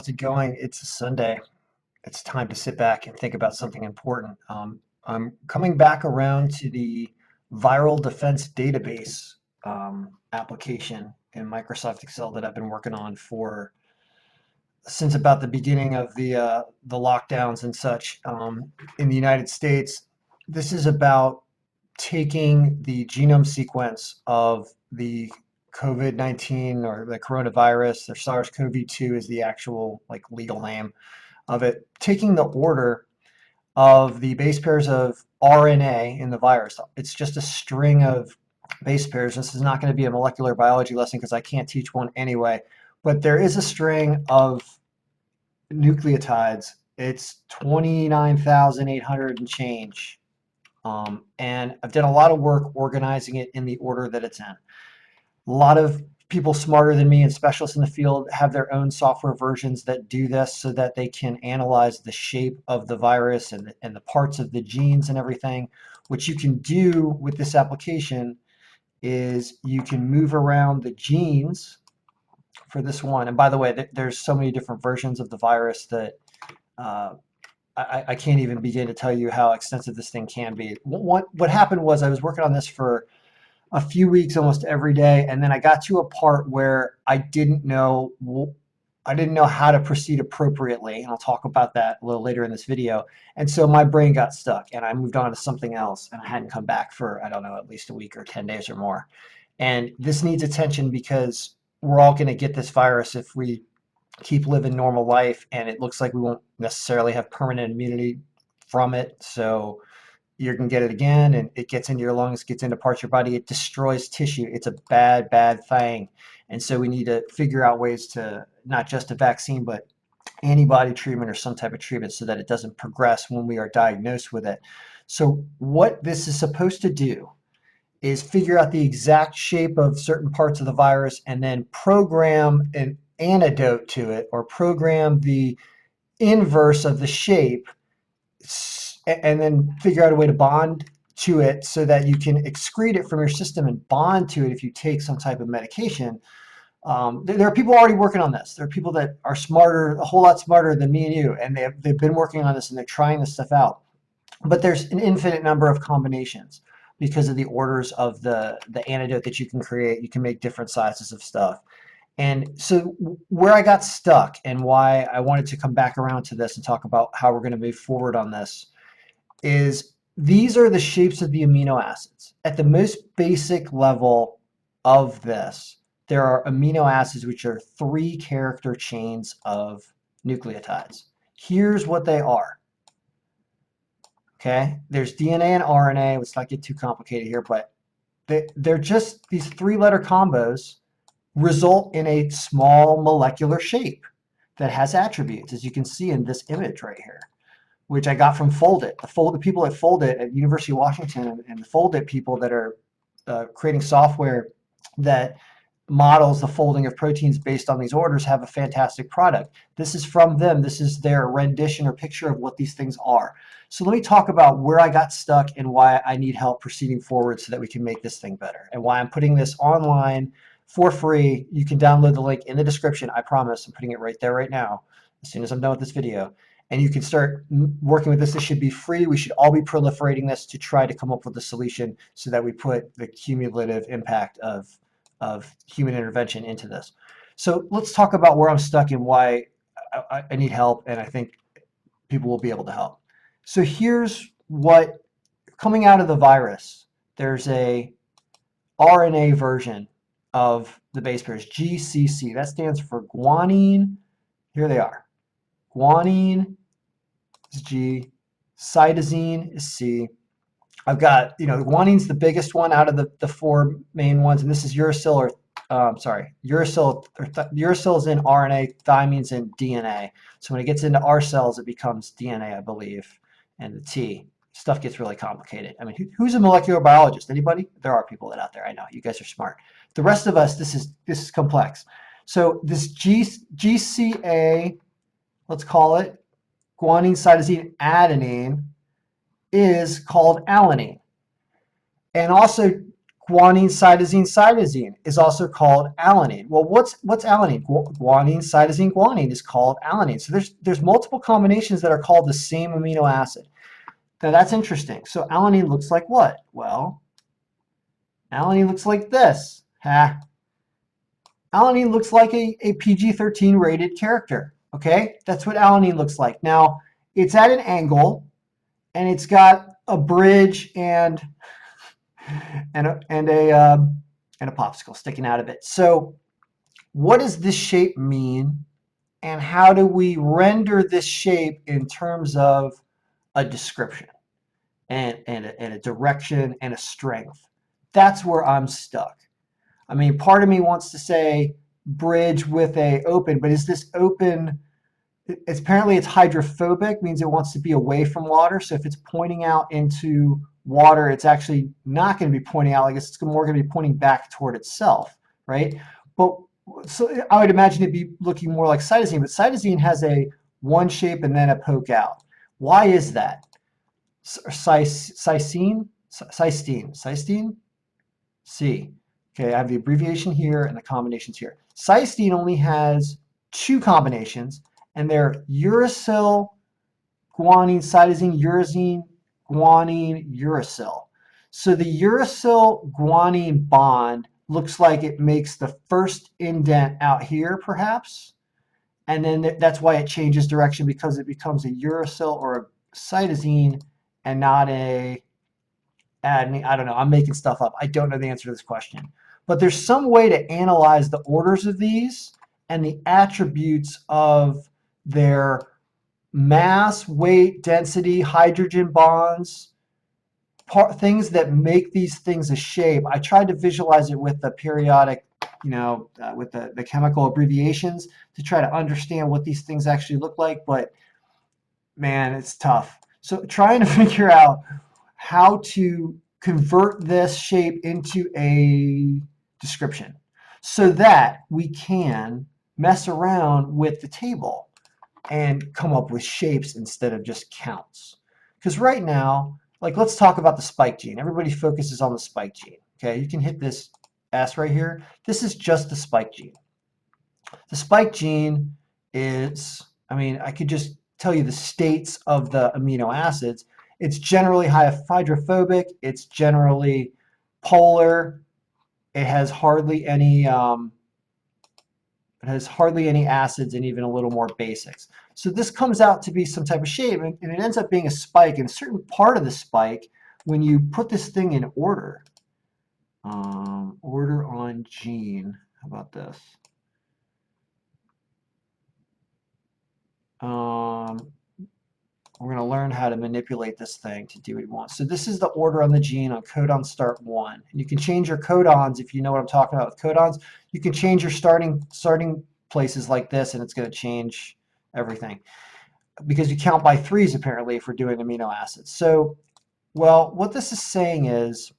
it going? It's a Sunday. It's time to sit back and think about something important. I'm coming back around to the viral defense database application in Microsoft Excel that I've been working on for since about the beginning of the lockdowns and such in the United States. This is about taking the genome sequence of the COVID-19 or the coronavirus, or SARS-CoV-2 is the actual like legal name of it, taking the order of the base pairs of RNA in the virus. It's just a string of base pairs. This is not going to be a molecular biology lesson because I can't teach one anyway, but there is a string of nucleotides. It's 29,800 and change. And I've done a lot of work organizing it in the order that it's in. A lot of people smarter than me and specialists in the field have their own software versions that do this so that they can analyze the shape of the virus and the parts of the genes and everything. What you can do with this application is you can move around the genes for this one. And by the way, there's so many different versions of the virus that uh, I can't even begin to tell you how extensive this thing can be. What happened was I was working on this for a few weeks almost every day, and then I got to a part where I didn't know how to proceed appropriately, and I'll talk about that a little later in this video. And so my brain got stuck and I moved on to something else, and I hadn't come back for, I don't know, at least a week or 10 days or more. And this needs attention because we're all going to get this virus if we keep living normal life, and it looks like we won't necessarily have permanent immunity from it. So you can get it again, and it gets into your lungs, gets into parts of your body, it destroys tissue. It's a bad, bad thing. And so we need to figure out ways to not just a vaccine, but antibody treatment or some type of treatment so that it doesn't progress when we are diagnosed with it. So what this is supposed to do is figure out the exact shape of certain parts of the virus and then program an antidote to it, or program the inverse of the shape, and then figure out a way to bond to it so that you can excrete it from your system and bond to it if you take some type of medication. There are people already working on this. There are people that are smarter, a whole lot smarter than me and you, and they've been working on this and they're trying this stuff out. But there's an infinite number of combinations because of the orders of the antidote that you can create. You can make different sizes of stuff. And so where I got stuck and why I wanted to come back around to this and talk about how we're going to move forward on this is these are the shapes of the amino acids. At the most basic level of this, there are amino acids which are 3-character chains of nucleotides. Here's what they are. Okay, there's DNA and RNA. Let's not get too complicated here, but they're just these 3-letter combos result in a small molecular shape that has attributes, as you can see in this image right here, which I got from Foldit. The people at Foldit at University of Washington and the Foldit people that are creating software that models the folding of proteins based on these orders have a fantastic product. This is from them. This is their rendition or picture of what these things are. So let me talk about where I got stuck and why I need help proceeding forward so that we can make this thing better, and why I'm putting this online for free. You can download the link in the description. I promise. I'm putting it right there right now as soon as I'm done with this video. And you can start working with this. This should be free. We should all be proliferating this to try to come up with a solution so that we put the cumulative impact of human intervention into this. So let's talk about where I'm stuck and why I need help, and I think people will be able to help. So here's what, coming out of the virus, there's a RNA version of the base pairs, GCC. That stands for guanine. Here they are. Guanine is G, cytosine is C. I've got, guanine's the biggest one out of the 4 main ones, and this is uracil, or uracil is in RNA, thymines in DNA. So when it gets into our cells, it becomes DNA, I believe, and the T. Stuff gets really complicated. I mean, who's a molecular biologist? Anybody? There are people out there. I know you guys are smart. The rest of us, this is complex. So this GCA, let's call it guanine, cytosine, adenine, is called alanine. And also Guanine, cytosine, cytosine is also called alanine. Well, what's alanine? Guanine, cytosine, guanine is called alanine. So there's multiple combinations that are called the same amino acid. Now that's interesting. So alanine looks like what? Well, alanine looks like this. Ha. Alanine looks like a PG-13 rated character. Okay, that's what alanine looks like. Now it's at an angle, and it's got a bridge and and a popsicle sticking out of it. So what does this shape mean, and how do we render this shape in terms of a description and a direction and a strength? That's where I'm stuck. I mean, part of me wants to say bridge with a open, but is this open? It's apparently it's hydrophobic, means it wants to be away from water. So if it's pointing out into water, it's actually not going to be pointing out. I guess it's more going to be pointing back toward itself, right? But so I would imagine it'd be looking more like cytosine, but cytosine has a one shape and then a poke out. Why is that? Cystine, cystine, C. Okay, I have the abbreviation here and the combinations here. Cystine only has two combinations, and they're uracil, guanine, cytosine, uracil, guanine, uracil. So the uracil guanine bond looks like it makes the first indent out here, perhaps, and then that's why it changes direction, because it becomes a uracil or a cytosine and not a adenine. I don't know. I'm making stuff up. I don't know the answer to this question. But there's some way to analyze the orders of these and the attributes of their mass, weight, density, hydrogen bonds, things that make these things a shape. I tried to visualize it with the periodic, with the chemical abbreviations to try to understand what these things actually look like. But man, it's tough. So trying to figure out how to convert this shape into a description so that we can mess around with the table and come up with shapes instead of just counts. Because right now, like, let's talk about the spike gene. Everybody focuses on the spike gene. Okay, you can hit this S right here. This is just the spike gene. The spike gene is, I mean, I could just tell you the states of the amino acids. It's generally hydrophobic. It's generally polar. It has hardly any acids and even a little more basics. So this comes out to be some type of shape, and it ends up being a spike. And a certain part of the spike, when you put this thing in order, order on gene. How about this? We're going to learn how to manipulate this thing to do what we want. So this is the order on the gene on codon start 1. And you can change your codons if you know what I'm talking about with codons. You can change your starting places like this, and it's going to change everything. Because you count by threes, apparently, if we're doing amino acids. So, well, what this is saying is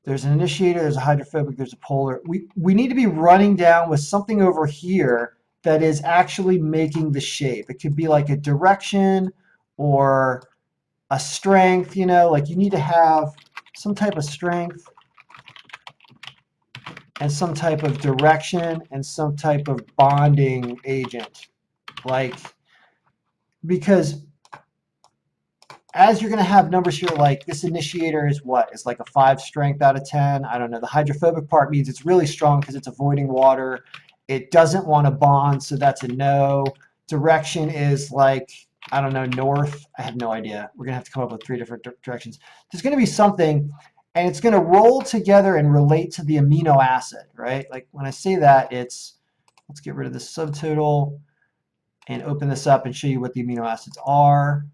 there's an initiator, there's a hydrophobic, there's a polar. We need to be running down with something over here that is actually making the shape. It could be like a direction or a strength, like you need to have some type of strength and some type of direction and some type of bonding agent. Like, because as you're going to have numbers here, like this initiator is what? It's like a 5 strength out of 10. I don't know. The hydrophobic part means it's really strong because it's avoiding water. It doesn't want to bond, so that's a no. Direction is like, I don't know, north. I have no idea. We're going to have to come up with 3 different directions. There's going to be something, and it's going to roll together and relate to the amino acid, right? Like when I say that, it's, let's get rid of this subtotal and open this up and show you what the amino acids are.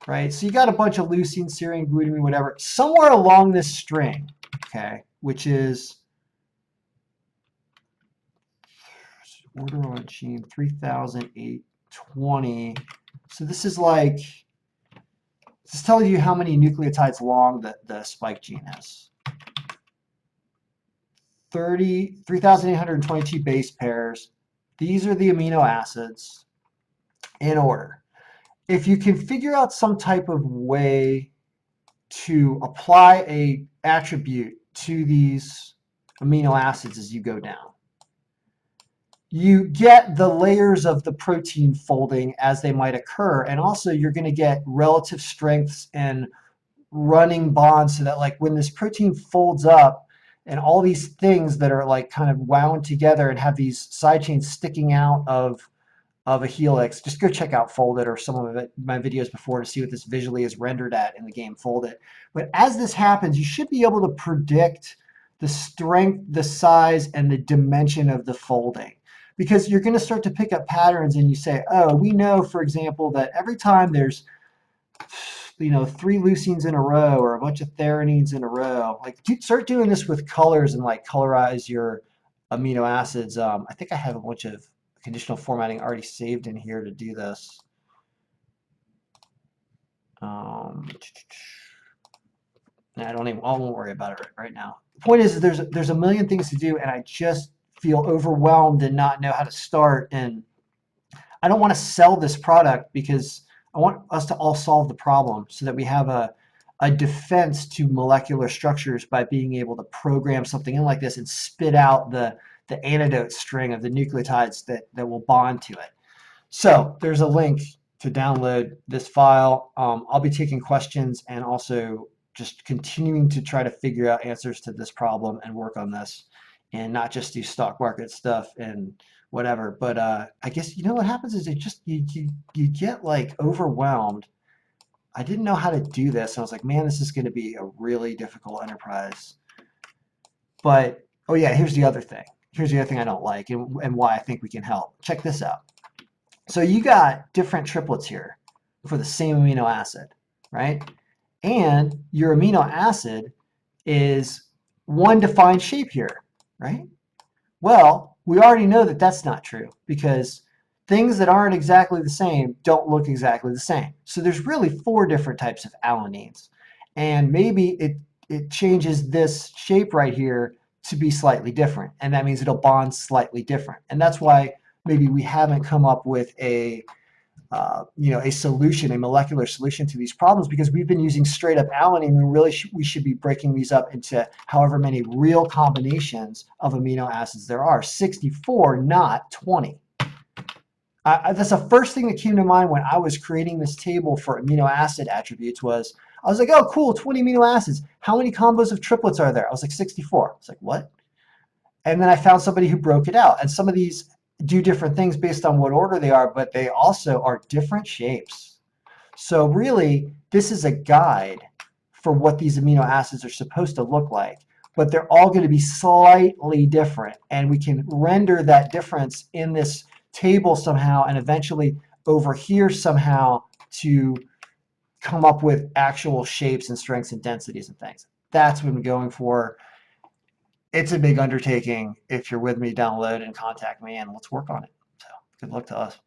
Right, so you got a bunch of leucine, serine, glutamine, whatever, somewhere along this string, okay, which is order on gene 3820. So this is like, this is telling you how many nucleotides long the spike gene is. 3,822 base pairs. These are the amino acids in order. If you can figure out some type of way to apply a attribute to these amino acids as you go down. You get the layers of the protein folding as they might occur, and also you're going to get relative strengths and running bonds so that like when this protein folds up and all these things that are like kind of wound together and have these side chains sticking out of a helix, just go check out Folded or some of my videos before to see what this visually is rendered at in the game Folded. But as this happens, you should be able to predict the strength, the size, and the dimension of the folding. Because you're going to start to pick up patterns and you say, oh, we know, for example, that every time there's 3 leucines in a row or a bunch of theranines in a row, like start doing this with colors and like colorize your amino acids. I think I have a bunch of conditional formatting already saved in here to do this. I won't worry about it right now. The point is there's a million things to do, and I just feel overwhelmed and not know how to start. And I don't want to sell this product because I want us to all solve the problem so that we have a defense to molecular structures by being able to program something in like this and spit out the antidote string of the nucleotides that will bond to it. So there's a link to download this file. I'll be taking questions and also just continuing to try to figure out answers to this problem and work on this and not just do stock market stuff and whatever. But I guess what happens is you get like overwhelmed. I didn't know how to do this. And I was like, man, this is going to be a really difficult enterprise. But oh yeah, here's the other thing. Here's the other thing I don't like and why I think we can help. Check this out. So you got different triplets here for the same amino acid, right? And your amino acid is one defined shape here, right? Well, we already know that that's not true because things that aren't exactly the same don't look exactly the same. So there's really 4 different types of alanines. And maybe it changes this shape right here to be slightly different. And that means it'll bond slightly different. And that's why maybe we haven't come up with a solution, a molecular solution to these problems, because we've been using straight up alanine when really we should be breaking these up into however many real combinations of amino acids there are. 64, not 20. That's the first thing that came to mind when I was creating this table for amino acid attributes was, I was like, oh, cool, 20 amino acids. How many combos of triplets are there? I was like, 64. I was like, what? And then I found somebody who broke it out. And some of these do different things based on what order they are, but they also are different shapes. So really, this is a guide for what these amino acids are supposed to look like, but they're all going to be slightly different. And we can render that difference in this table somehow and eventually over here somehow to come up with actual shapes and strengths and densities and things. That's what I'm going for. It's a big undertaking. If you're with me, download and contact me and let's work on it. So good luck to us.